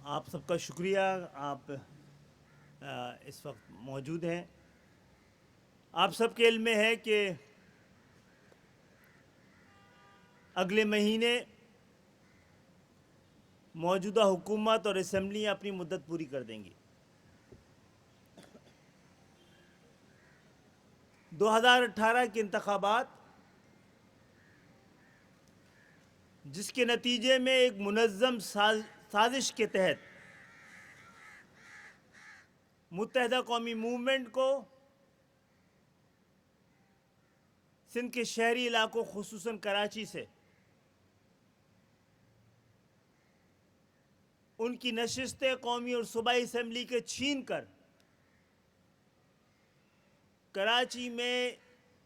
آپ سب کا شکریہ. آپ اس وقت موجود ہیں. آپ سب کے علم میں ہے کہ اگلے مہینے موجودہ حکومت اور اسمبلیاں اپنی مدت پوری کر دیں گی. 2018 کے انتخابات جس کے نتیجے میں ایک منظم سازش کے تحت متحدہ قومی موومنٹ کو سندھ کے شہری علاقوں خصوصاً کراچی سے ان کی نشستیں قومی اور صوبائی اسمبلی کے چھین کر کراچی میں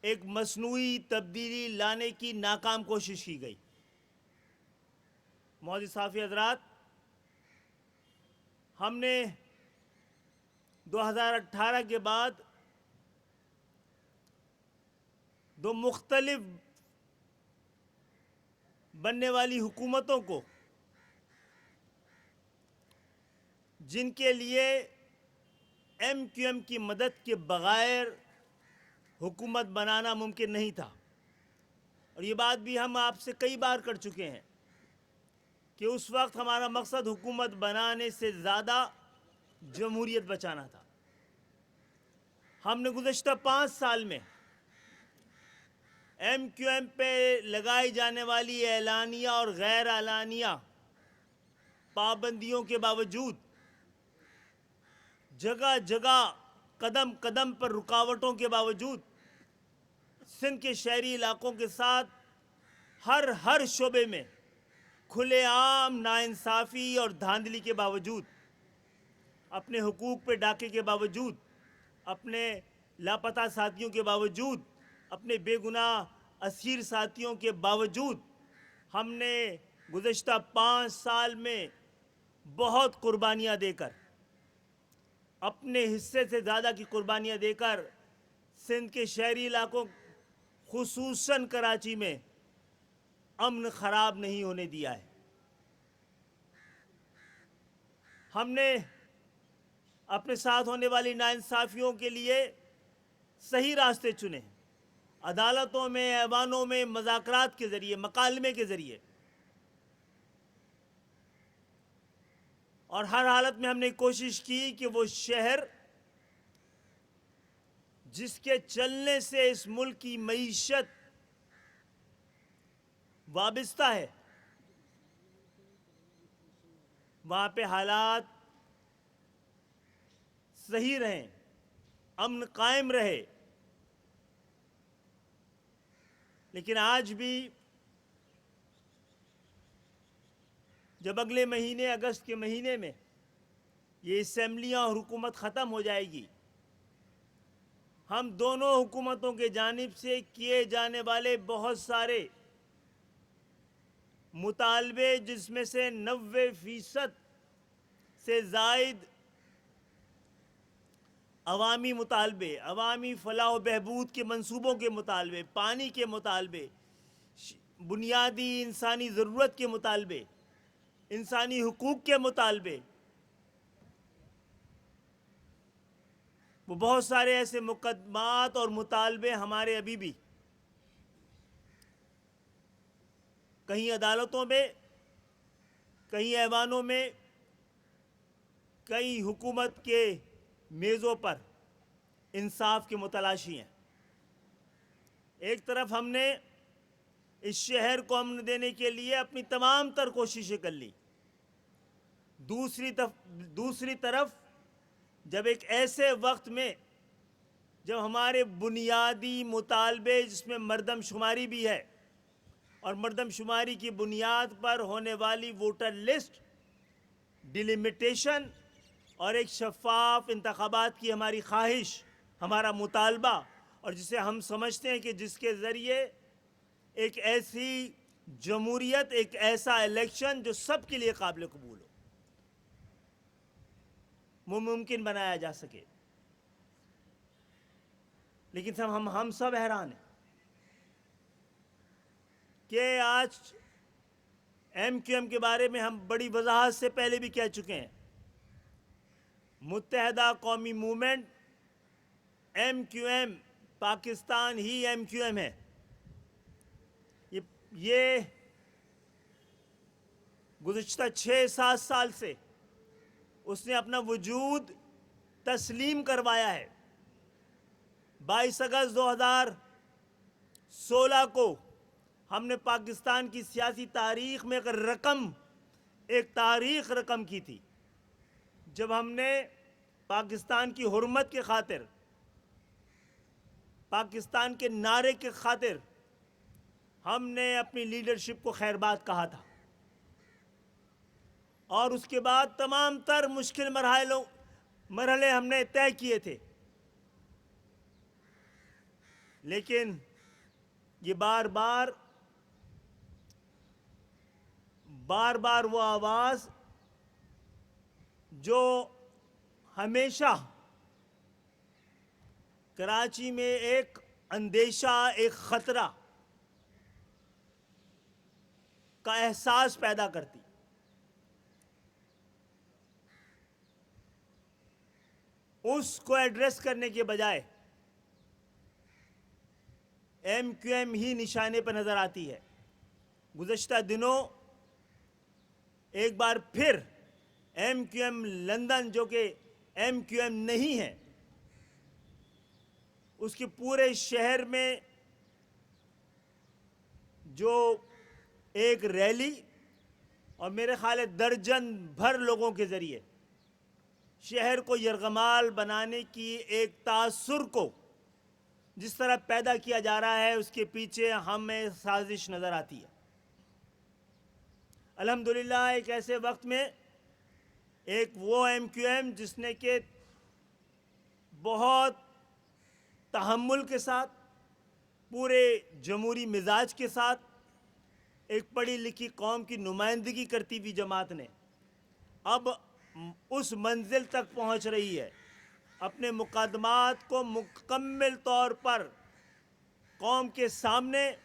ایک مصنوعی تبدیلی لانے کی ناکام کوشش کی گئی. معزز صحافی حضرات، ہم نے 2018 کے بعد دو مختلف بننے والی حکومتوں کو، جن کے لیے ایم کیو ایم کی مدد کے بغیر حکومت بنانا ممکن نہیں تھا، اور یہ بات بھی ہم آپ سے کئی بار کر چکے ہیں کہ اس وقت ہمارا مقصد حکومت بنانے سے زیادہ جمہوریت بچانا تھا. ہم نے گزشتہ 5 سال میں ایم کیو ایم پہ لگائی جانے والی اعلانیہ اور غیر اعلانیہ پابندیوں کے باوجود، جگہ جگہ قدم قدم پر رکاوٹوں کے باوجود، سندھ کے شہری علاقوں کے ساتھ ہر شعبے میں کھلے عام ناانصافی اور دھاندلی کے باوجود، اپنے حقوق پہ ڈاکے کے باوجود، اپنے لاپتہ ساتھیوں کے باوجود، اپنے بے گناہ اسیر ساتھیوں کے باوجود، ہم نے گزشتہ 5 سال میں بہت قربانیاں دے کر، اپنے حصے سے زیادہ کی قربانیاں دے کر، سندھ کے شہری علاقوں خصوصاً کراچی میں امن خراب نہیں ہونے دیا ہے. ہم نے اپنے ساتھ ہونے والی ناانصافیوں کے لیے صحیح راستے چنے، عدالتوں میں، ایوانوں میں، مذاکرات کے ذریعے، مکالمے کے ذریعے، اور ہر حالت میں ہم نے کوشش کی کہ وہ شہر جس کے چلنے سے اس ملک کی معیشت وابستہ ہے، وہاں پہ حالات صحیح رہیں، امن قائم رہے. لیکن آج بھی جب اگلے مہینے اگست کے مہینے میں یہ اسمبلیاں اور حکومت ختم ہو جائے گی، ہم دونوں حکومتوں کے جانب سے کیے جانے والے بہت سارے مطالبے، جس میں سے 90% سے زائد عوامی مطالبے، عوامی فلاح و بہبود کے منصوبوں کے مطالبے، پانی کے مطالبے، بنیادی انسانی ضرورت کے مطالبے، انسانی حقوق کے مطالبے، وہ بہت سارے ایسے مقدمات اور مطالبے ہمارے ابھی بھی کہیں عدالتوں میں، کہیں ایوانوں میں، کئی حکومت کے میزوں پر انصاف کے متلاشی ہیں. ایک طرف ہم نے اس شہر کو امن دینے کے لیے اپنی تمام تر کوششیں کر لی، دوسری طرف جب ایک ایسے وقت میں جب ہمارے بنیادی مطالبے، جس میں مردم شماری بھی ہے، اور مردم شماری کی بنیاد پر ہونے والی ووٹر لسٹ، ڈیلیمیٹیشن اور ایک شفاف انتخابات کی ہماری خواہش، ہمارا مطالبہ، اور جسے ہم سمجھتے ہیں کہ جس کے ذریعے ایک ایسی جمہوریت، ایک ایسا الیکشن جو سب کے لیے قابل قبول ہو، وہ ممکن بنایا جا سکے. لیکن ہم سب حیران ہیں کہ آج ایم کیو ایم کے بارے میں ہم بڑی وضاحت سے پہلے بھی کہہ چکے ہیں. Muttahida Qaumi movement M Q M Pakistan ہی ایم کیو ایم ہے. یہ گزشتہ 6-7 سال سے اس نے اپنا وجود تسلیم کروایا ہے. 22 اگست 2016 کو ہم نے پاکستان کی سیاسی تاریخ میں ایک تاریخ رقم کی تھی جب ہم نے پاکستان کی حرمت کے خاطر، پاکستان کے نعرے کے خاطر ہم نے اپنی لیڈرشپ کو خیر بات کہا تھا. اور اس کے بعد تمام تر مشکل مرحلے ہم نے طے کیے تھے. لیکن یہ بار بار وہ آواز جو ہمیشہ کراچی میں ایک اندیشہ، ایک خطرہ کا احساس پیدا کرتی، اس کو ایڈریس کرنے کے بجائے ایم کیو ایم ہی نشانے پر نظر آتی ہے. گزشتہ دنوں ایک بار پھر ایم کیو ایم لندن، جو کہ ایم کیو ایم نہیں ہے، اس کے پورے شہر میں جو ایک ریلی اور میرے خیال ہے درجن بھر لوگوں کے ذریعے شہر کو یرغمال بنانے کی ایک تاثر کو جس طرح پیدا کیا جا رہا ہے، اس کے پیچھے ہمیں سازش نظر آتی ہے. الحمدللہ ایک ایسے وقت میں ایک وہ ایم کیو ایم جس نے کہ بہت تحمل کے ساتھ، پورے جمہوری مزاج کے ساتھ ایک پڑھی لکھی قوم کی نمائندگی کرتی ہوئی جماعت نے اب اس منزل تک پہنچ رہی ہے، اپنے مقدمات کو مکمل طور پر قوم کے سامنے،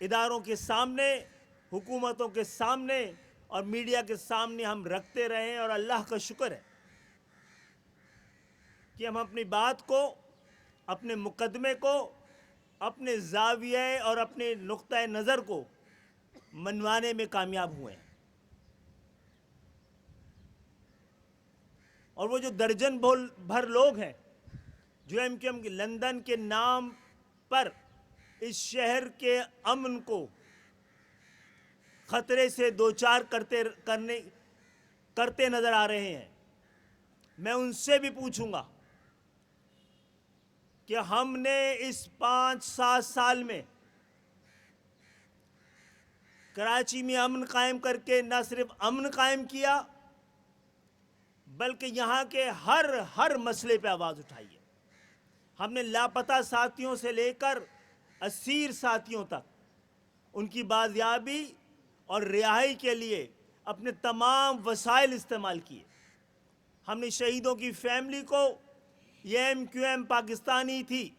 اداروں کے سامنے، حکومتوں کے سامنے اور میڈیا کے سامنے ہم رکھتے رہے ہیں. اور اللہ کا شکر ہے کہ ہم اپنی بات کو، اپنے مقدمے کو، اپنے زاویے اور اپنے نقطۂ نظر کو منوانے میں کامیاب ہوئے ہیں. اور وہ جو درجن بھر لوگ ہیں جو ایم کیو ایم کی لندن کے نام پر اس شہر کے امن کو خطرے سے دوچار کرتے نظر آ رہے ہیں، میں ان سے بھی پوچھوں گا کہ ہم نے اس 5-7 سال میں کراچی میں امن قائم کر کے نہ صرف امن قائم کیا بلکہ یہاں کے ہر مسئلے پہ آواز اٹھائی ہے. ہم نے لاپتہ ساتھیوں سے لے کر اسیر ساتھیوں تک ان کی بازیابی اور رہائی کے لیے اپنے تمام وسائل استعمال کیے. ہم نے شہیدوں کی فیملی کو، یہ ایم کیو ایم پاکستانی تھی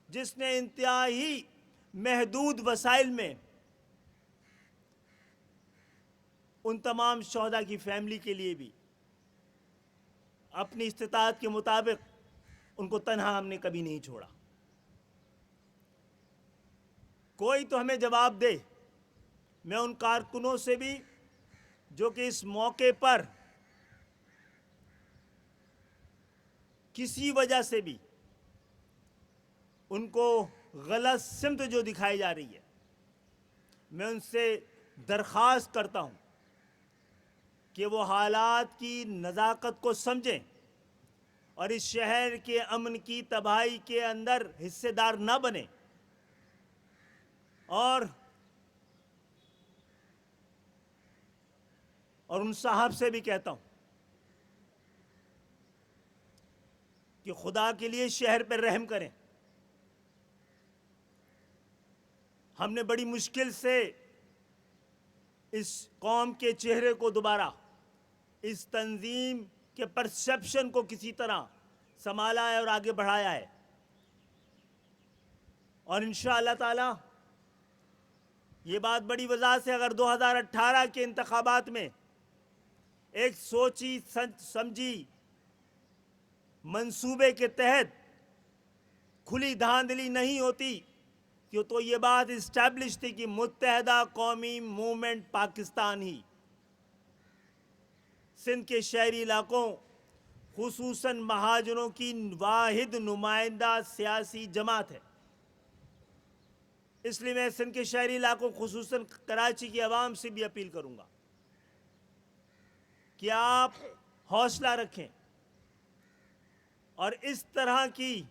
جس نے انتہائی محدود وسائل میں ان تمام شہداء کی فیملی کے لیے بھی اپنی استطاعت کے مطابق ان کو تنہا ہم نے کبھی نہیں چھوڑا. کوئی تو ہمیں جواب دے. میں ان کارکنوں سے بھی جو کہ اس موقع پر کسی وجہ سے بھی ان کو غلط سمت جو دکھائی جا رہی ہے، میں ان سے درخواست کرتا ہوں کہ وہ حالات کی نزاکت کو سمجھیں اور اس شہر کے امن کی تباہی کے اندر حصے دار نہ بنیں. اور ان صاحب سے بھی کہتا ہوں کہ خدا کے لیے شہر پر رحم کریں. ہم نے بڑی مشکل سے اس قوم کے چہرے کو دوبارہ، اس تنظیم کے پرسیپشن کو کسی طرح سنبھالا ہے اور آگے بڑھایا ہے. اور انشاءاللہ تعالی یہ بات بڑی وضاحت سے اگر 2018 کے انتخابات میں ایک سوچی سمجھی منصوبے کے تحت کھلی دھاندلی نہیں ہوتی تو یہ بات اسٹیبلش تھی کہ متحدہ قومی موومنٹ پاکستان ہی سندھ کے شہری علاقوں خصوصاً مہاجروں کی واحد نمائندہ سیاسی جماعت ہے۔ اس لیے میں سندھ کے شہری علاقوں خصوصاً کراچی کی عوام سے بھی اپیل کروں گا کہ آپ حوصلہ رکھیں اور اس طرح کی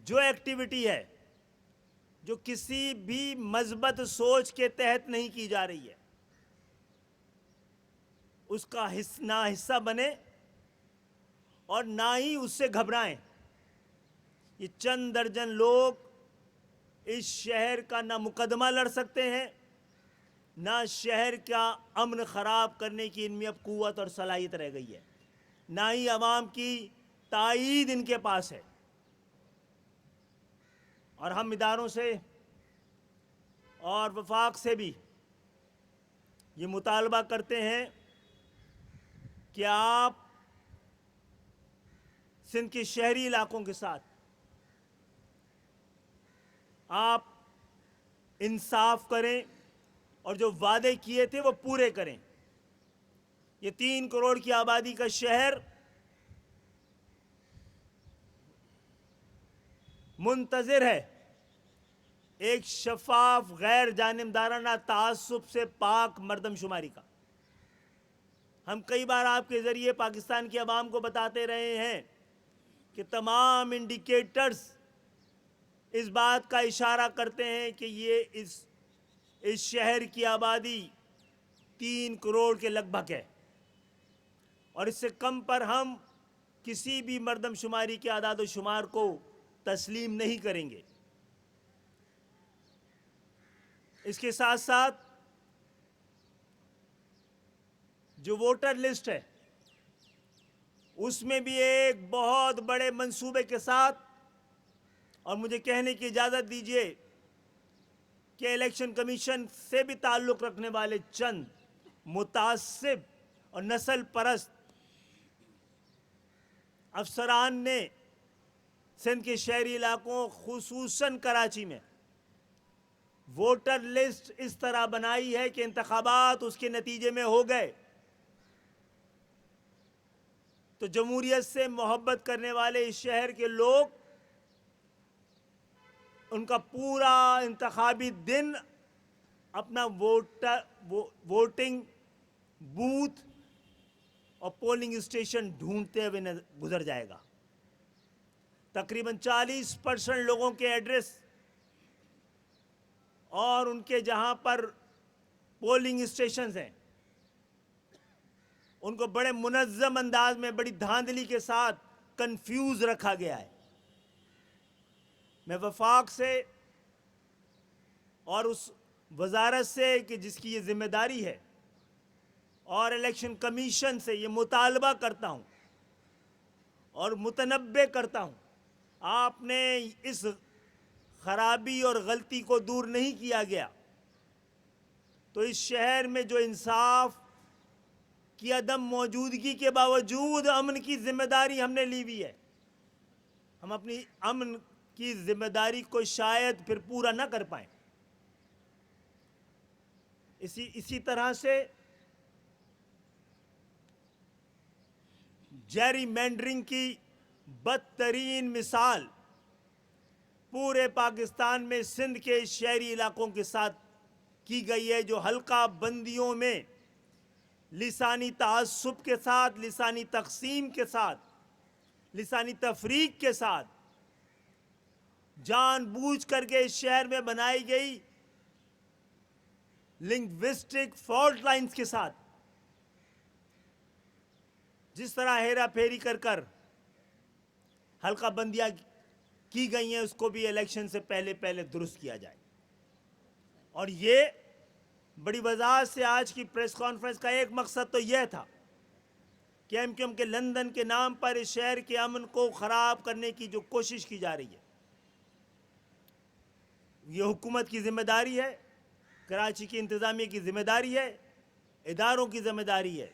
جو ایکٹیویٹی ہے جو کسی بھی مثبت سوچ کے تحت نہیں کی جا رہی ہے اس کا نہ حصہ بنے اور نہ ہی اس سے گھبرائیں۔ یہ چند درجن لوگ اس شہر کا نہ مقدمہ لڑ سکتے ہیں نہ شہر کا امن خراب کرنے کی ان میں اب قوت اور صلاحیت رہ گئی ہے، نہ ہی عوام کی تائید ان کے پاس ہے۔ اور ہم اداروں سے اور وفاق سے بھی یہ مطالبہ کرتے ہیں کہ آپ سندھ کے شہری علاقوں کے ساتھ آپ انصاف کریں اور جو وعدے کیے تھے وہ پورے کریں۔ یہ 3 کروڑ کی آبادی کا شہر منتظر ہے ایک شفاف غیر جانبدارانہ تعصب سے پاک مردم شماری کا۔ ہم کئی بار آپ کے ذریعے پاکستان کی عوام کو بتاتے رہے ہیں کہ تمام انڈیکیٹرز اس بات کا اشارہ کرتے ہیں کہ یہ اس شہر کی آبادی 3 کروڑ کے لگ بھگ ہے اور اس سے کم پر ہم کسی بھی مردم شماری کے اعداد و شمار کو تسلیم نہیں کریں گے۔ اس کے ساتھ ساتھ جو ووٹر لسٹ ہے اس میں بھی ایک بہت بڑے منصوبے کے ساتھ، اور مجھے کہنے کی اجازت دیجیے کہ الیکشن کمیشن سے بھی تعلق رکھنے والے چند متعصب اور نسل پرست افسران نے سندھ کے شہری علاقوں خصوصاً کراچی میں ووٹر لسٹ اس طرح بنائی ہے کہ انتخابات اس کے نتیجے میں ہو گئے تو جمہوریت سے محبت کرنے والے اس شہر کے لوگ ان کا پورا انتخابی دن اپنا ووٹنگ بوتھ اور پولنگ اسٹیشن ڈھونڈتے ہوئے گزر جائے گا۔ تقریباً 40% لوگوں کے ایڈریس اور ان کے جہاں پر پولنگ اسٹیشنز ہیں ان کو بڑے منظم انداز میں بڑی دھاندلی کے ساتھ کنفیوز رکھا گیا ہے۔ میں وفاق سے اور اس وزارت سے کہ جس کی یہ ذمہ داری ہے اور الیکشن کمیشن سے یہ مطالبہ کرتا ہوں اور متنبہ کرتا ہوں، آپ نے اس خرابی اور غلطی کو دور نہیں کیا گیا تو اس شہر میں جو انصاف کی عدم موجودگی کے باوجود امن کی ذمہ داری ہم نے لی ہوئی ہے، ہم اپنی امن کی ذمہ داری کو شاید پھر پورا نہ کر پائیں۔ اسی طرح سے جیری مینڈرنگ کی بدترین مثال پورے پاکستان میں سندھ کے شہری علاقوں کے ساتھ کی گئی ہے، جو حلقہ بندیوں میں لسانی تعصب کے ساتھ، لسانی تقسیم کے ساتھ، لسانی تفریق کے ساتھ جان بوجھ کر کے اس شہر میں بنائی گئی لنگوسٹک فالٹ لائنز کے ساتھ جس طرح ہیرا پھیری کر کر حلقہ بندیاں کی گئی ہیں اس کو بھی الیکشن سے پہلے درست کیا جائے۔ اور یہ بڑی وضاحت سے آج کی پریس کانفرنس کا ایک مقصد تو یہ تھا کہ ایم کیو ایم کے لندن کے نام پر اس شہر کے امن کو خراب کرنے کی جو کوشش کی جا رہی ہے یہ حکومت کی ذمہ داری ہے، کراچی کی انتظامیہ کی ذمہ داری ہے، اداروں کی ذمہ داری ہے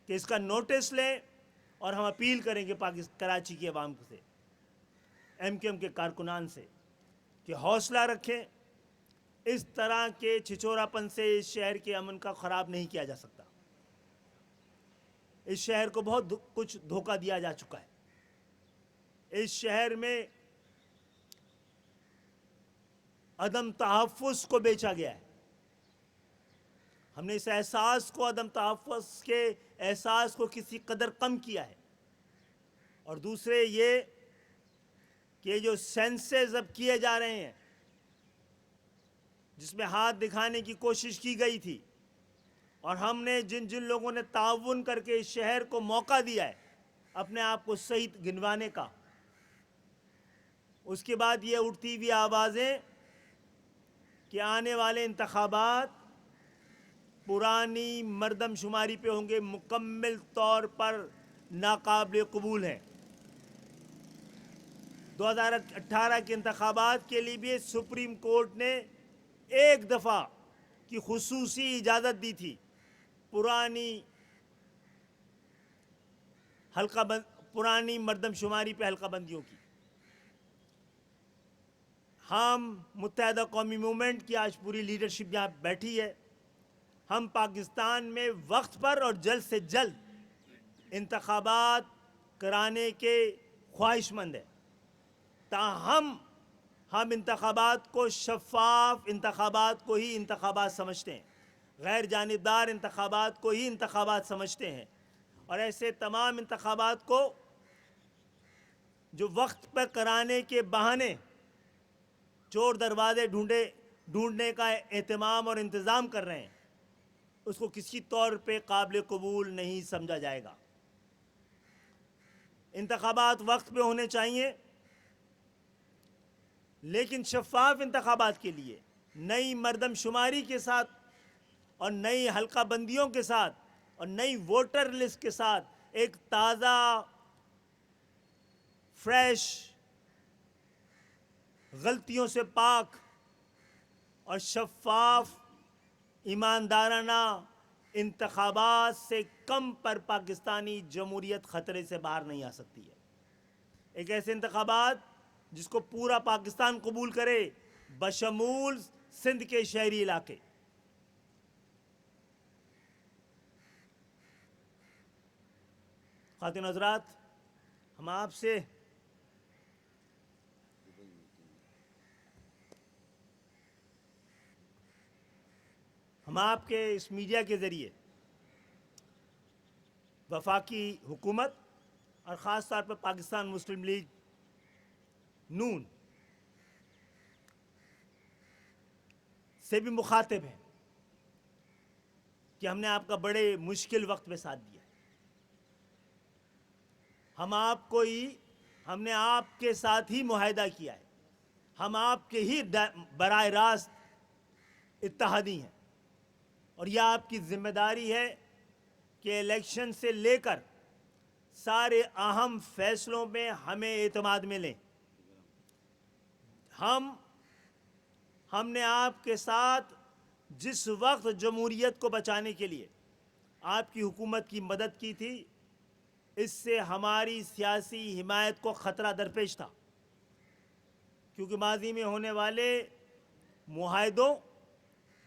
کہ اس کا نوٹس لیں، اور ہم اپیل کریں گے کراچی کی عوام سے، ایم کیو ایم کے کارکنان سے، کہ حوصلہ رکھیں. اس طرح کے چھچورا پن سے اس شہر کے امن کا خراب نہیں کیا جا سکتا. اس شہر کو بہت کچھ دھوکہ دیا جا چکا ہے. اس شہر میں عدم تحفظ کو بیچا گیا ہے. ہم نے اس احساس کو، عدم تحفظ کے احساس کو کسی قدر کم کیا ہے. اور دوسرے یہ کہ جو سینسز اب کیے جا رہے ہیں، جس میں ہاتھ دکھانے کی کوشش کی گئی تھی، اور ہم نے جن جن لوگوں نے تعاون کر کے اس شہر کو موقع دیا ہے اپنے آپ کو صحیح گنوانے کا، اس کے بعد یہ اٹھتی ہوئی آوازیں کہ آنے والے انتخابات پرانی مردم شماری پہ ہوں گے، مکمل طور پر ناقابل قبول ہیں. 2018 کے انتخابات کے لیے بھی سپریم کورٹ نے ایک دفعہ کی خصوصی اجازت دی تھی پرانی مردم شماری پہ حلقہ بندیوں کی. ہم متحدہ قومی موومنٹ کی آج پوری لیڈرشپ یہاں بیٹھی ہے. ہم پاکستان میں وقت پر اور جلد سے جلد انتخابات کرانے کے خواہش مند ہیں. تاہم ہم انتخابات کو شفاف انتخابات کو ہی انتخابات سمجھتے ہیں، غیر جانبدار انتخابات کو ہی انتخابات سمجھتے ہیں. اور ایسے تمام انتخابات کو جو وقت پر کرانے کے بہانے چور دروازے ڈھونڈنے کا اہتمام اور انتظام کر رہے ہیں، اس کو کسی طور پہ قابل قبول نہیں سمجھا جائے گا. انتخابات وقت پہ ہونے چاہیے، لیکن شفاف انتخابات کے لیے نئی مردم شماری کے ساتھ اور نئی حلقہ بندیوں کے ساتھ اور نئی ووٹر لسٹ کے ساتھ ایک تازہ، فریش، غلطیوں سے پاک اور شفاف، ایماندارانہ انتخابات سے کم پر پاکستانی جمہوریت خطرے سے باہر نہیں آ سکتی ہے. ایک ایسے انتخابات جس کو پورا پاکستان قبول کرے، بشمول سندھ کے شہری علاقے. خواتین حضرات، ہم آپ کے اس میڈیا کے ذریعے وفاقی حکومت اور خاص طور پر پاکستان مسلم لیگ نون سے بھی مخاطب ہیں کہ ہم نے آپ کا بڑے مشکل وقت میں ساتھ دیا ہے. ہم نے آپ کے ساتھ ہی معاہدہ کیا ہے. ہم آپ کے ہی براہ راست اتحادی ہیں، اور یہ آپ کی ذمہ داری ہے کہ الیکشن سے لے کر سارے اہم فیصلوں میں ہمیں اعتماد میں لیں. ہم نے آپ کے ساتھ جس وقت جمہوریت کو بچانے کے لیے آپ کی حکومت کی مدد کی تھی، اس سے ہماری سیاسی حمایت کو خطرہ درپیش تھا، کیونکہ ماضی میں ہونے والے معاہدوں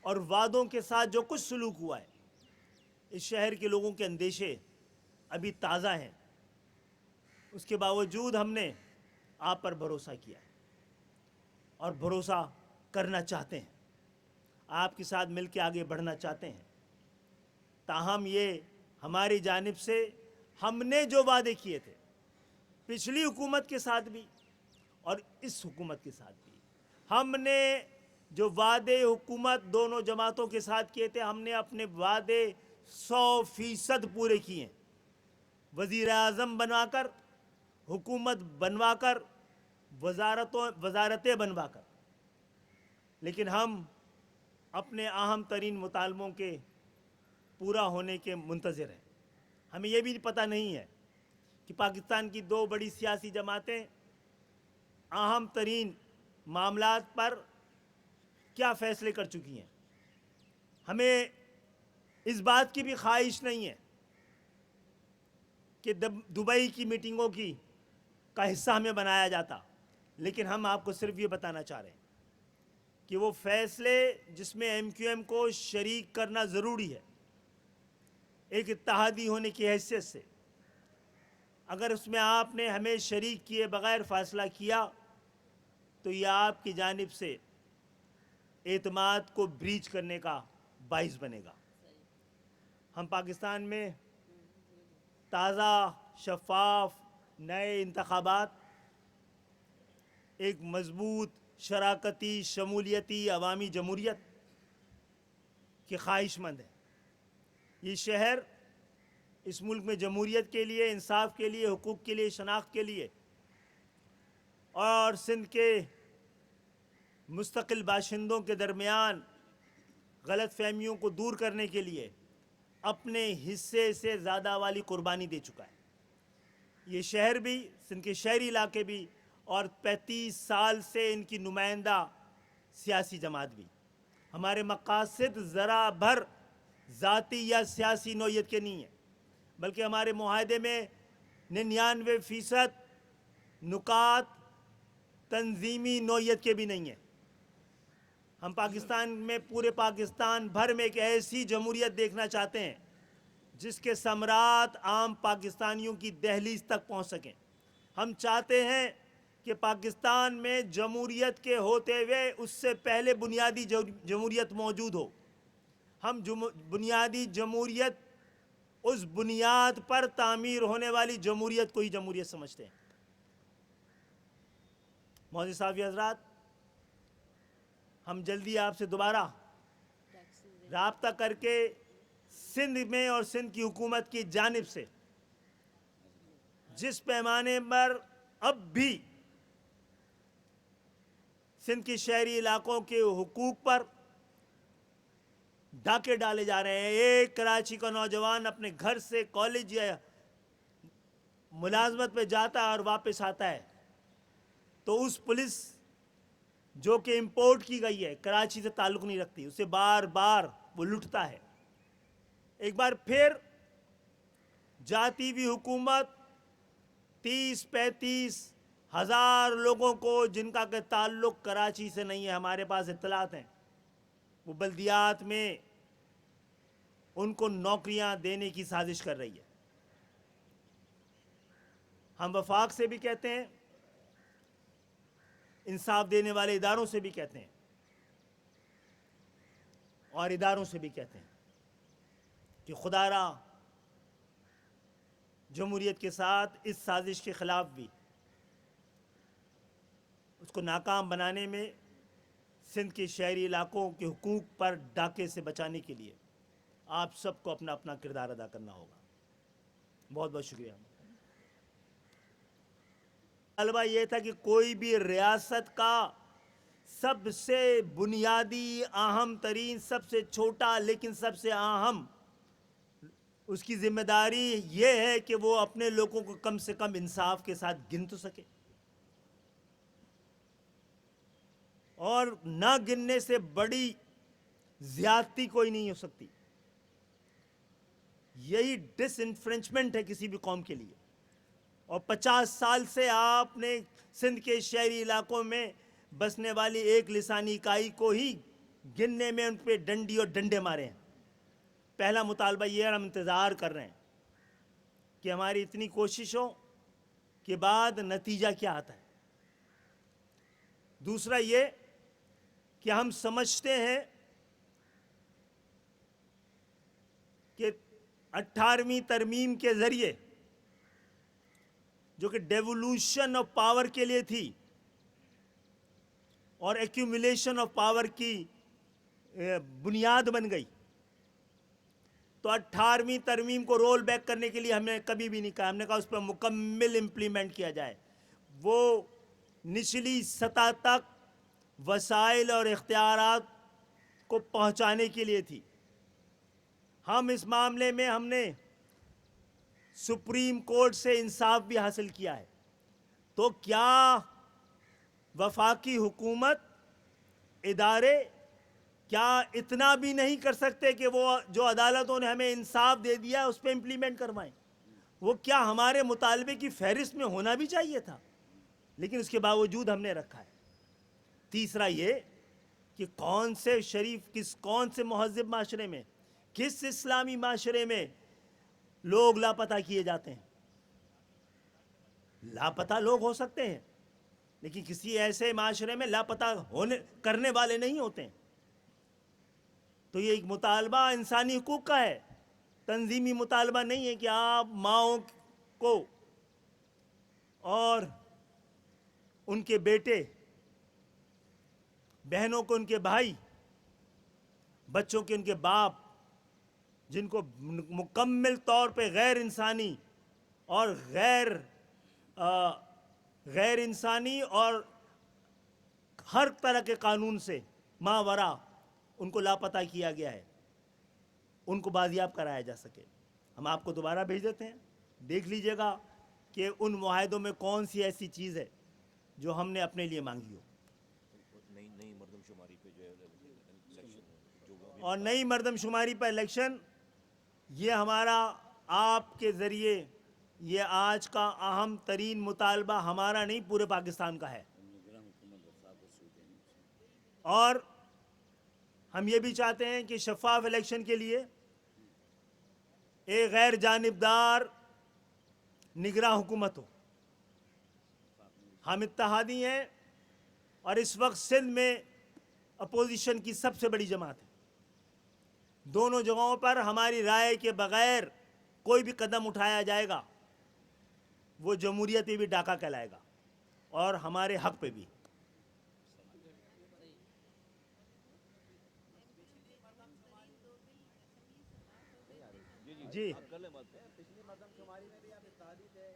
اور وعدوں کے ساتھ جو کچھ سلوک ہوا ہے، اس شہر کے لوگوں کے اندیشے ابھی تازہ ہیں. اس کے باوجود ہم نے آپ پر بھروسہ کیا ہے اور بھروسہ کرنا چاہتے ہیں، آپ کے ساتھ مل کے آگے بڑھنا چاہتے ہیں. تاہم یہ ہماری جانب سے ہم نے جو وعدے کیے تھے، پچھلی حکومت کے ساتھ بھی اور اس حکومت کے ساتھ بھی، ہم نے جو وعدے حکومت دونوں جماعتوں کے ساتھ کیے تھے، ہم نے اپنے وعدے 100% پورے کیے ہیں. وزیر اعظم بنوا کر، حکومت بنوا کر، وزارتیں بنوا کر. لیکن ہم اپنے اہم ترین مطالبوں کے پورا ہونے کے منتظر ہیں. ہمیں یہ بھی پتہ نہیں ہے کہ پاکستان کی دو بڑی سیاسی جماعتیں اہم ترین معاملات پر کیا فیصلے کر چکی ہیں. ہمیں اس بات کی بھی خواہش نہیں ہے کہ دبئی کی میٹنگوں کا حصہ ہمیں بنایا جاتا، لیکن ہم آپ کو صرف یہ بتانا چاہ رہے ہیں کہ وہ فیصلے جس میں ایم کیو ایم کو شریک کرنا ضروری ہے ایک اتحادی ہونے کی حیثیت سے، اگر اس میں آپ نے ہمیں شریک کیے بغیر فیصلہ کیا تو یہ آپ کی جانب سے اعتماد کو بریچ کرنے کا باعث بنے گا. ہم پاکستان میں تازہ، شفاف، نئے انتخابات، ایک مضبوط شراکتی، شمولیتی، عوامی جمہوریت کے خواہش مند ہیں. یہ شہر اس ملک میں جمہوریت کے لیے، انصاف کے لیے، حقوق کے لیے، شناخت کے لیے اور سندھ کے مستقل باشندوں کے درمیان غلط فہمیوں کو دور کرنے کے لیے اپنے حصے سے زیادہ والی قربانی دے چکا ہے. یہ شہر بھی، سندھ کے شہری علاقے بھی، اور 35 سال سے ان کی نمائندہ سیاسی جماعت بھی. ہمارے مقاصد ذرا بھر ذاتی یا سیاسی نوعیت کے نہیں ہیں، بلکہ ہمارے معاہدے میں 99% نکات تنظیمی نوعیت کے بھی نہیں ہیں. ہم پاکستان میں، پورے پاکستان بھر میں ایک ایسی جمہوریت دیکھنا چاہتے ہیں جس کے ثمرات عام پاکستانیوں کی دہلیز تک پہنچ سکیں. ہم چاہتے ہیں کہ پاکستان میں جمہوریت کے ہوتے ہوئے اس سے پہلے بنیادی جمہوریت موجود ہو. ہم بنیادی جمہوریت، اس بنیاد پر تعمیر ہونے والی جمہوریت کو ہی جمہوریت سمجھتے ہیں. معزز صاحب حضرات، ہم جلدی آپ سے دوبارہ رابطہ کر کے سندھ میں اور سندھ کی حکومت کی جانب سے جس پیمانے پر اب بھی سندھ کے شہری علاقوں کے حقوق پر ڈاکے ڈالے جا رہے ہیں، ایک کراچی کا نوجوان اپنے گھر سے کالج یا ملازمت پہ جاتا ہے اور واپس آتا ہے تو اس پولیس جو کہ امپورٹ کی گئی ہے، کراچی سے تعلق نہیں رکھتی، اسے بار بار وہ لٹتا ہے. ایک بار پھر جاتی ہوئی حکومت 30-35 ہزار لوگوں کو جن کا کہ تعلق کراچی سے نہیں ہے، ہمارے پاس اطلاعات ہیں، وہ بلدیات میں ان کو نوکریاں دینے کی سازش کر رہی ہے. ہم وفاق سے بھی کہتے ہیں، انصاف دینے والے اداروں سے بھی کہتے ہیں اور اداروں سے بھی کہتے ہیں کہ خدا را جمہوریت کے ساتھ اس سازش کے خلاف بھی اس کو ناکام بنانے میں سندھ کے شہری علاقوں کے حقوق پر ڈاکے سے بچانے کے لیے آپ سب کو اپنا اپنا کردار ادا کرنا ہوگا. بہت بہت شکریہ. طلبہ یہ تھا کہ کوئی بھی ریاست کا سب سے بنیادی، اہم ترین، سب سے چھوٹا لیکن سب سے اہم اس کی ذمہ داری یہ ہے کہ وہ اپنے لوگوں کو کم سے کم انصاف کے ساتھ گن تو سکے، اور نہ گننے سے بڑی زیادتی کوئی نہیں ہو سکتی. یہی ڈس انفرنچمنٹ ہے کسی بھی قوم کے لیے. اور 50 سال سے آپ نے سندھ کے شہری علاقوں میں بسنے والی ایک لسانی اکائی کو ہی گننے میں ان پہ ڈنڈی اور ڈنڈے مارے ہیں. پہلا مطالبہ یہ ہے، ہم انتظار کر رہے ہیں کہ ہماری اتنی کوششوں کے بعد نتیجہ کیا آتا ہے. دوسرا یہ کہ ہم سمجھتے ہیں کہ 18ویں ترمیم کے ذریعے جو کہ ڈیولوشن آف پاور کے لیے تھی اور ایکیومولیشن آف پاور کی بنیاد بن گئی، تو 18ویں ترمیم کو رول بیک کرنے کے لیے ہم نے کبھی بھی نہیں کہا. ہم نے کہا اس پر مکمل امپلیمنٹ کیا جائے. وہ نچلی سطح تک وسائل اور اختیارات کو پہنچانے کے لیے تھی. ہم اس معاملے میں ہم نے سپریم کورٹ سے انصاف بھی حاصل کیا ہے. تو کیا وفاقی حکومت، ادارے کیا اتنا بھی نہیں کر سکتے کہ وہ جو عدالتوں نے ہمیں انصاف دے دیا اس پہ امپلیمنٹ کروائیں؟ وہ کیا ہمارے مطالبے کی فہرست میں ہونا بھی چاہیے تھا؟ لیکن اس کے باوجود ہم نے رکھا ہے۔ تیسرا یہ کہ کون سے شریف، کون سے مہذب معاشرے میں، کس اسلامی معاشرے میں لوگ لاپتہ کیے جاتے ہیں؟ لاپتہ لوگ ہو سکتے ہیں، لیکن کسی ایسے معاشرے میں لاپتہ کرنے والے نہیں ہوتے ہیں۔ تو یہ ایک مطالبہ انسانی حقوق کا ہے، تنظیمی مطالبہ نہیں ہے کہ آپ ماؤں کو اور ان کے بیٹے، بہنوں کو ان کے بھائی، بچوں کے ان کے باپ، جن کو مکمل طور پہ غیر انسانی اور غیر انسانی اور ہر طرح کے قانون سے ماورا ان کو لاپتہ کیا گیا ہے، ان کو بازیاب کرایا جا سکے۔ ہم آپ کو دوبارہ بھیج دیتے ہیں، دیکھ لیجئے گا کہ ان معاہدوں میں کون سی ایسی چیز ہے جو ہم نے اپنے لیے مانگی ہو۔ نئی مردم شماری پہ جو ہے الیکشن جو اور نئی مردم شماری پر الیکشن، یہ ہمارا آپ کے ذریعے، یہ آج کا اہم ترین مطالبہ ہمارا نہیں، پورے پاکستان کا ہے۔ اور ہم یہ بھی چاہتے ہیں کہ شفاف الیکشن کے لیے ایک غیر جانبدار نگراں حکومت ہو۔ ہم اتحادی ہیں اور اس وقت سندھ میں اپوزیشن کی سب سے بڑی جماعت ہے۔ دونوں جگہوں پر ہماری رائے کے بغیر کوئی بھی قدم اٹھایا جائے گا وہ جمہوریت پہ بھی ڈاکہ کہلائے گا اور ہمارے حق پہ بھی۔ جی کر لیں بات۔ پچھلی مردم شماری میں بھی آپ اتحادی تھے،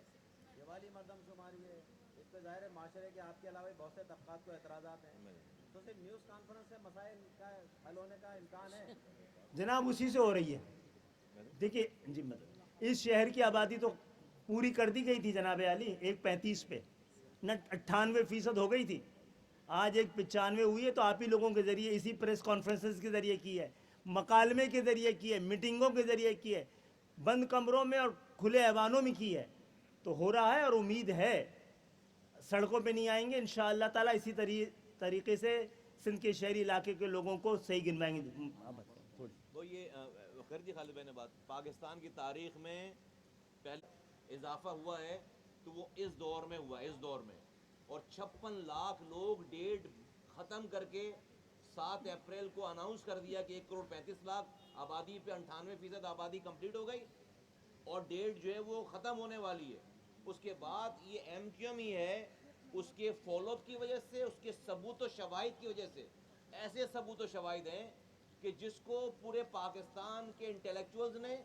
یہ والی مردم شماری ہے، اس پہ ظاہر ہے معاشرے کے آپ کے علاوہ بہت سے طبقات کو اعتراضات ہیں، تو صرف نیوز کانفرنس سے مسائل کا حل ہونے کا امکان ہے؟ جناب اسی سے ہو رہی ہے۔ دیکھیے جی، مطلب اس شہر کی آبادی تو پوری کر دی گئی تھی جناب عالی، 1.35 پہ نہ 98% ہو گئی تھی، آج 1.95 ہوئی ہے۔ تو آپ ہی لوگوں کے ذریعے، اسی پریس کانفرنسز کے ذریعے کی ہے، مکالمے کے ذریعے کی ہے، میٹنگوں کے ذریعے کی ہے، بند کمروں میں اور کھلے ایوانوں میں کی ہے، تو ہو رہا ہے۔ اور امید ہے سڑکوں پہ نہیں آئیں گے انشاءاللہ تعالیٰ، اسی طریقے سے سندھ کے شہری علاقے کے لوگوں کو صحیح گنوائیں گے۔ وہ یہ خیر جی، خالد بھائی نے بات، پاکستان کی تاریخ میں پہلے اضافہ ہوا ہے تو وہ اس دور میں ہوا، اس دور میں، اور 56 لاکھ لوگ ڈیٹ ختم کر کے 7 اپریل کو اناؤنس کر دیا کہ 1.35 کروڑ آبادی پہ 98% آبادی کمپلیٹ ہو گئی، اور ڈیٹ جو ہے وہ ختم ہونے والی ہے۔ اس کے بعد یہ ایم کیو ایم ہی ہے، اس کے فالو اپ کی وجہ سے، اس کے ثبوت و شواہد کی وجہ سے، ایسے ثبوت و شواہد ہیں کہ جس کو پورے پاکستان کے انٹلیکچوئلز نے،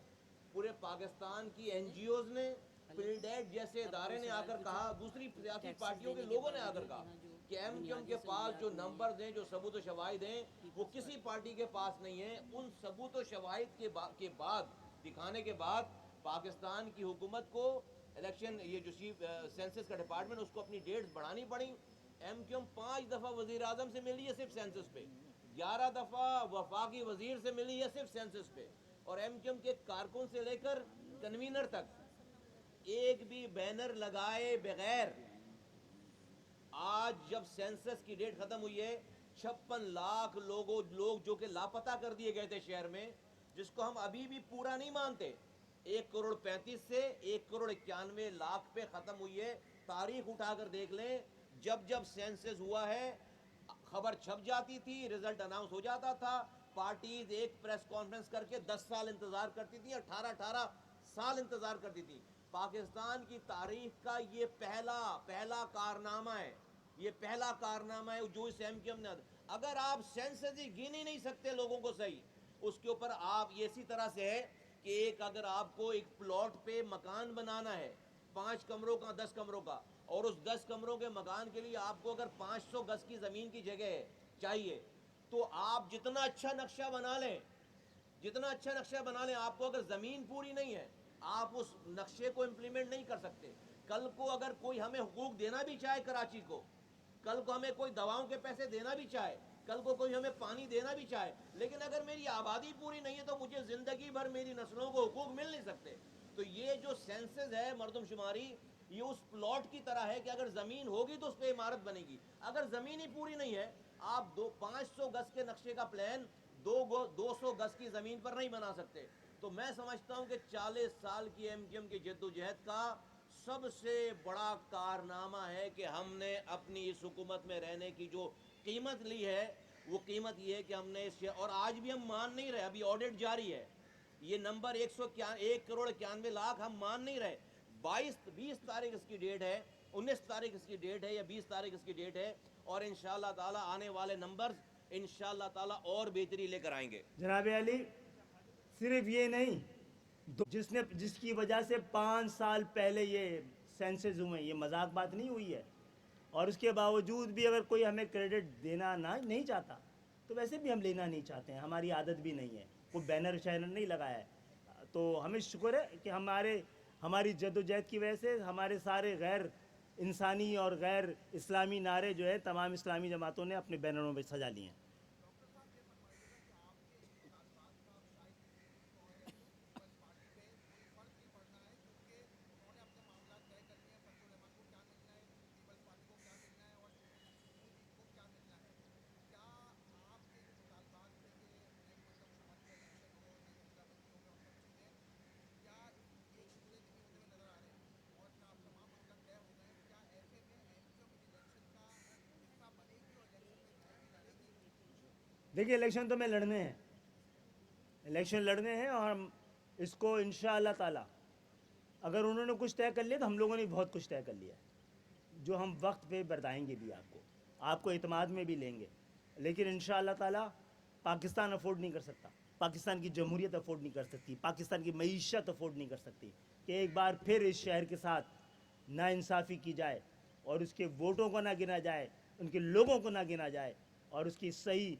پورے پاکستان کی این جی اوز نے، پلڈیٹ جیسے ادارے نے آ کر کہا، دوسری سیاسی پارٹیوں کے لوگوں نے آ کر کہا کہ ایم کیو ایم کے پاس جو نمبرز ہیں، جو ثبوت و شواہد ہیں، وہ کسی پارٹی کے پاس نہیں ہیں۔ ان ثبوت و شواہد کے بعد، دکھانے کے بعد، پاکستان کی حکومت کو الیکشن، یہ جو چیف سینسس کا ڈپارٹمنٹ، اس کو اپنی ڈیٹس بڑھانی پڑی۔ ایم کیو ایم 5 دفعہ وزیر اعظم سے ملی ہے صرف سینسس پہ، 11 دفعہ وفاقی وزیر سے ملی ہے صرف سینسس پہ، اور ایم کیو ایم کے کارکن سے لے کر کنوینر تک ایک بھی بینر لگائے بغیر آج جب سینسس کی ڈیٹ ختم ہوئی ہے، 56 لاکھ لوگ جو کہ لاپتہ کر دیے گئے تھے شہر میں، جس کو ہم ابھی بھی پورا نہیں مانتے، 1.35 کروڑ سے 1.91 کروڑ پہ ختم ہوئی ہے۔ تاریخ اٹھا کر دیکھ لیں، جب جب سینسس ہوا ہے، خبر چھپ جاتی تھی، رزلٹ اناؤنس ہو جاتا تھا، پارٹیز ایک پریس کانفرنس کر کے 10 سال انتظار کرتی تھی، 18 سال انتظار کرتی تھی۔ پاکستان کی تاریخ کا یہ پہلا کارنامہ ہے، یہ پہلا کارنامہ ہے جو اس ایم کیو ایم نے، اگر آپ سینسس ہی گن ہی نہیں سکتے لوگوں کو صحیح، اس کے اوپر آپ یہ اسی طرح سے ہے کہ اگر آپ کو ایک پلاٹ پہ مکان بنانا ہے 5 کمروں کا، 10 کمروں کا، اور اس 10 کمروں کے مکان کے لیے آپ کو اگر 500 گز کی زمین کی جگہ چاہیے، تو آپ جتنا اچھا نقشہ بنا لیں، آپ کو اگر زمین پوری نہیں ہے، آپ اس نقشے کو امپلیمنٹ نہیں کر سکتے۔ کل کو اگر کوئی ہمیں حقوق دینا بھی چاہے، کراچی کو، کل کو ہمیں کوئی دواؤں کے پیسے دینا بھی چاہے، کل کو کوئی ہمیں پانی دینا بھی چاہے، لیکن اگر میری آبادی پوری نہیں ہے تو مجھے زندگی بھر میری نسلوں کو حقوق مل نہیں سکتے۔ تو یہ جو سینسز ہے مردم شماری، یہ اس پلاٹ کی طرح ہے کہ اگر زمین ہوگی تو اس پہ عمارت بنے گی، اگر زمین ہی پوری نہیں ہے آپ 500 گز کے نقشے کا پلان 200 گز کی زمین پر نہیں بنا سکتے۔ تو میں سمجھتا ہوں کہ 40 سال کی ایم کیو ایم کی جد و جہد کا سب سے بڑا کارنامہ ہے کہ ہم نے اپنی اس حکومت میں رہنے کی جو قیمت لی ہے، وہ قیمت یہ ہے کہ ہم نے اور آج بھی ہم مان نہیں رہے، ابھی آڈٹ جاری ہے، یہ نمبر 1 کروڑ 91 لاکھ ہم مان نہیں رہے۔ 20 تاریخ اس کی ڈیٹ ہے، 19 تاریخ اس کی ڈیٹ ہے یا 20 تاریخ اس کی ڈیٹ ہے، اور انشاءاللہ تعالی آنے والے نمبرز انشاءاللہ تعالی اور بہتری لے کر آئیں گے۔ جناب علی، صرف یہ نہیں، جس کی وجہ سے 5 سال پہلے یہ سینسز ہوئے، یہ مذاق بات نہیں ہوئی ہے، اور اس کے باوجود بھی اگر کوئی ہمیں کریڈٹ دینا نہیں چاہتا تو ویسے بھی ہم لینا نہیں چاہتے ہیں، ہماری عادت بھی نہیں ہے، کوئی بینر شینر نہیں لگایا ہے۔ تو ہمیں شکر ہے کہ ہماری جد و جہد کی وجہ سے ہمارے سارے غیر انسانی اور غیر اسلامی نعرے جو ہے تمام اسلامی جماعتوں نے اپنے بینروں پہ سجا لیے ہیں۔ دیکھیے، الیکشن تو میں لڑنے ہیں، الیکشن لڑنے ہیں، اور ہم اس کو انشاءاللہ تعالی، اگر انہوں نے کچھ طے کر لیا تو ہم لوگوں نے بہت کچھ طے کر لیا ہے، جو ہم وقت پہ بتائیں گے بھی آپ کو اعتماد میں بھی لیں گے، لیکن انشاءاللہ تعالی پاکستان افورڈ نہیں کر سکتا، پاکستان کی جمہوریت افورڈ نہیں کر سکتی، پاکستان کی معیشت افورڈ نہیں کر سکتی کہ ایک بار پھر اس شہر کے ساتھ ناانصافی کی جائے اور اس کے ووٹوں کو نہ گنا جائے، ان کے لوگوں کو نہ گنا جائے، اور اس کی صحیح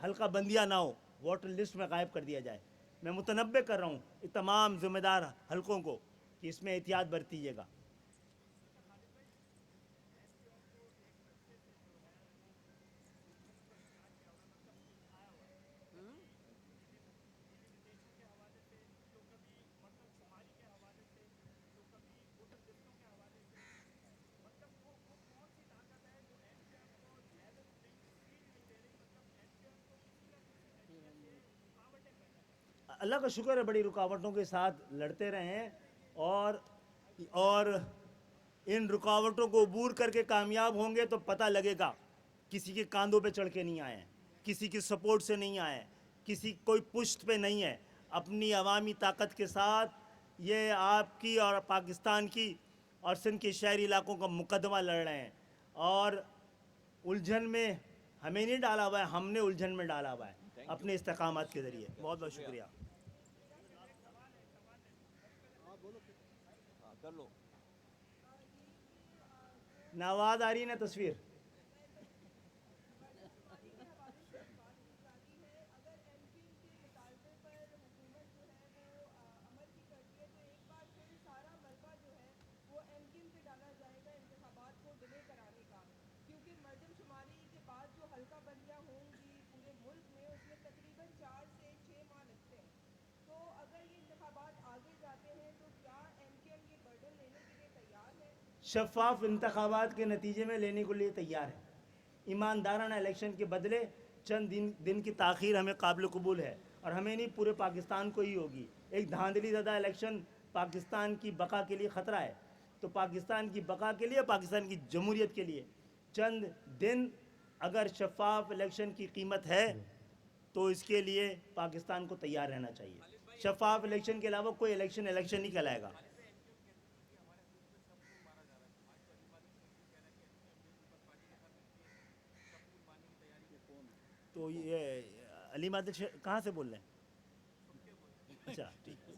حلقہ بندیاں نہ ہو، ووٹر لسٹ میں غائب کر دیا جائے۔ میں متنبع کر رہا ہوں تمام ذمہ دار حلقوں کو کہ اس میں احتیاط برتیجیے گا۔ اللہ کا شکر ہے، بڑی رکاوٹوں کے ساتھ لڑتے رہے ہیں، اور ان رکاوٹوں کو عبور کر کے کامیاب ہوں گے تو پتہ لگے گا، کسی کے کاندھوں پہ چڑھ کے نہیں آئے ہیں، کسی کی سپورٹ سے نہیں آئے ہیں، کوئی پشت پہ نہیں ہے، اپنی عوامی طاقت کے ساتھ یہ آپ کی اور پاکستان کی اور سندھ کے شہری علاقوں کا مقدمہ لڑ رہے ہیں، اور الجھن میں ہمیں نہیں ڈالا ہوا ہے، ہم نے الجھن میں ڈالا ہوا ہے اپنے استحکامات کے ذریعے۔ بہت بہت شکریہ۔ ہاں کر لو۔ نہ آواز آ رہی نہ تصویر۔ شفاف انتخابات کے نتیجے میں لینے کے لیے تیار ہے، ایماندارانہ الیکشن کے بدلے چند دن کی تاخیر ہمیں قابل قبول ہے، اور ہمیں نہیں، پورے پاکستان کو ہی ہوگی۔ ایک دھاندلی زدہ الیکشن پاکستان کی بقا کے لیے خطرہ ہے، تو پاکستان کی بقا کے لیے، پاکستان کی جمہوریت کے لیے چند دن اگر شفاف الیکشن کی قیمت ہے تو اس کے لیے پاکستان کو تیار رہنا چاہیے۔ شفاف الیکشن کے علاوہ کوئی الیکشن نہیں کہلائے گا۔ تو یہ علی مادر کہاں سے بول رہے ہیں؟ اچھا ٹھیک ہے۔